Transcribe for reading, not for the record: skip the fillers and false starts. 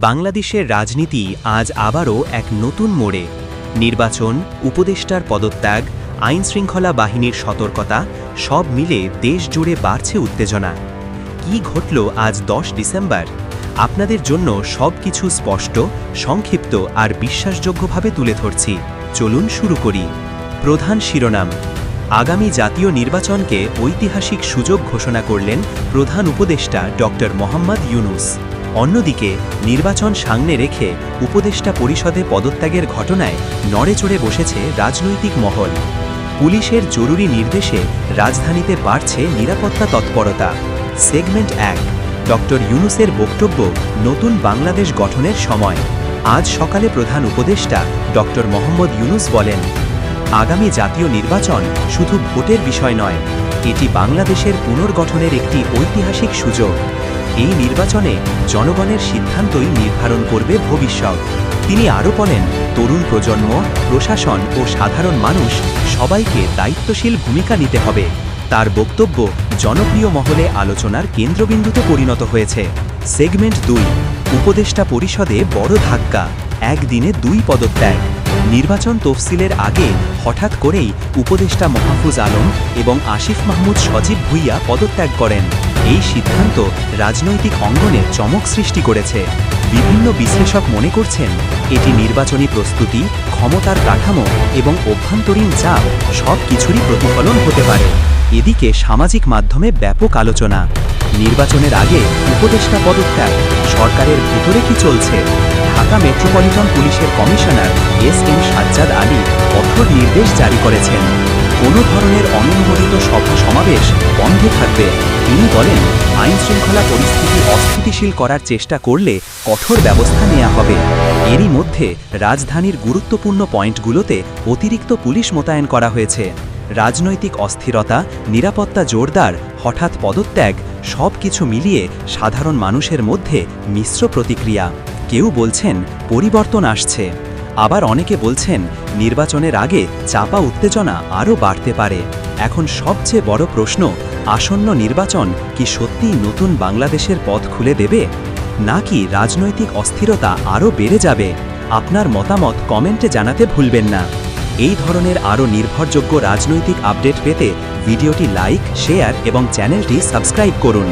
বাংলাদেশের রাজনীতি আজ আবারও এক নতুন মোড়ে। নির্বাচন, উপদেষ্টার পদত্যাগ, আইনশৃঙ্খলা বাহিনীর সতর্কতা সব মিলে দেশ জুড়ে বাড়ছে উত্তেজনা। কি ঘটল আজ 10 ডিসেম্বর? আপনাদের জন্য সবকিছু স্পষ্ট, সংক্ষিপ্ত আর বিশ্বাসযোগ্যভাবে তুলে ধরছি। চলুন শুরু করি। প্রধান শিরোনাম: আগামী জাতীয় নির্বাচনকে ঐতিহাসিক সুযোগ ঘোষণা করলেন প্রধান উপদেষ্টা ডক্টর মোহাম্মদ ইউনূস। অন্যদিকে নির্বাচন সামনে রেখে উপদেষ্টা পরিষদে পদত্যাগের ঘটনায় নড়েচড়ে বসেছে রাজনৈতিক মহল। পুলিশের জরুরি নির্দেশে রাজধানীতে বাড়ছে নিরাপত্তা তৎপরতা। সেগমেন্ট 1: ডক্টর ইউনূসের বক্তব্য, নতুন বাংলাদেশ গঠনের সময়। আজ সকালে প্রধান উপদেষ্টা ডক্টর মোহাম্মদ ইউনূস বলেন, আগামী জাতীয় নির্বাচন শুধু ভোটের বিষয় নয়, এটি বাংলাদেশের পুনর্গঠনের একটি ঐতিহাসিক সুযোগ। এই নির্বাচনে জনগণের সিদ্ধান্তই নির্ধারণ করবে ভবিষ্যৎ। তিনি আরও বলেন, তরুণ প্রজন্ম, প্রশাসন ও সাধারণ মানুষ সবাইকে দায়িত্বশীল ভূমিকা নিতে হবে। তার বক্তব্য জনপ্রিয় মহলে আলোচনার কেন্দ্রবিন্দুতে পরিণত হয়েছে। সেগমেন্ট 2: উপদেষ্টা পরিষদে বড় ধাক্কা, একদিনে 2 পদত্যাগ। নির্বাচন তফসিলের আগে হঠাৎ করেই উপদেষ্টা মাহফুজ আলম এবং আসিফ মাহমুদ সজীব ভুইয়া পদত্যাগ করেন। এই সিদ্ধান্ত রাজনৈতিক অঙ্গনে চমক সৃষ্টি করেছে। বিভিন্ন বিশ্লেষক মনে করছেন, এটি নির্বাচনী প্রস্তুতি, ক্ষমতার কাঠামো এবং অভ্যন্তরীণ চাপ সব কিছুরই প্রতিফলন হতে পারে। এদিকে সামাজিক মাধ্যমে ব্যাপক আলোচনা। নির্বাচনের আগে উপদেষ্টা পদত্যাগ, সরকারের ভেতরে কি চলছে? ঢাকা মেট্রোপলিটন পুলিশের কমিশনার এস.এম. সাজ্জাদ আলী কঠোর নির্দেশ জারি করেছেন, কোনো ধরনের অননুমোদিত সভা সমাবেশ বন্ধ থাকবে। তিনি বলেন, আইনশৃঙ্খলা পরিস্থিতি অস্থিতিশীল করার চেষ্টা করলে কঠোর ব্যবস্থা নেওয়া হবে। এরই মধ্যে রাজধানীর গুরুত্বপূর্ণ পয়েন্টগুলোতে অতিরিক্ত পুলিশ মোতায়েন করা হয়েছে। রাজনৈতিক অস্থিরতা, নিরাপত্তা জোরদার, হঠাৎ পদত্যাগ সব কিছু মিলিয়ে সাধারণ মানুষের মধ্যে মিশ্র প্রতিক্রিয়া। কেউ বলছেন পরিবর্তন আসছে, আবার অনেকে বলছেন নির্বাচনের আগে চাপা উত্তেজনা আরও বাড়তে পারে। এখন সবচেয়ে বড় প্রশ্ন, আসন্ন নির্বাচন কি সত্যিই নতুন বাংলাদেশের পথ খুলে দেবে, নাকি রাজনৈতিক অস্থিরতা আরও বেড়ে যাবে? আপনার মতামত কমেন্টে জানাতে ভুলবেন না। এই ধরনের আরও নির্ভরযোগ্য রাজনৈতিক আপডেট পেতে ভিডিওটি লাইক, শেয়ার এবং চ্যানেলটি সাবস্ক্রাইব করুন।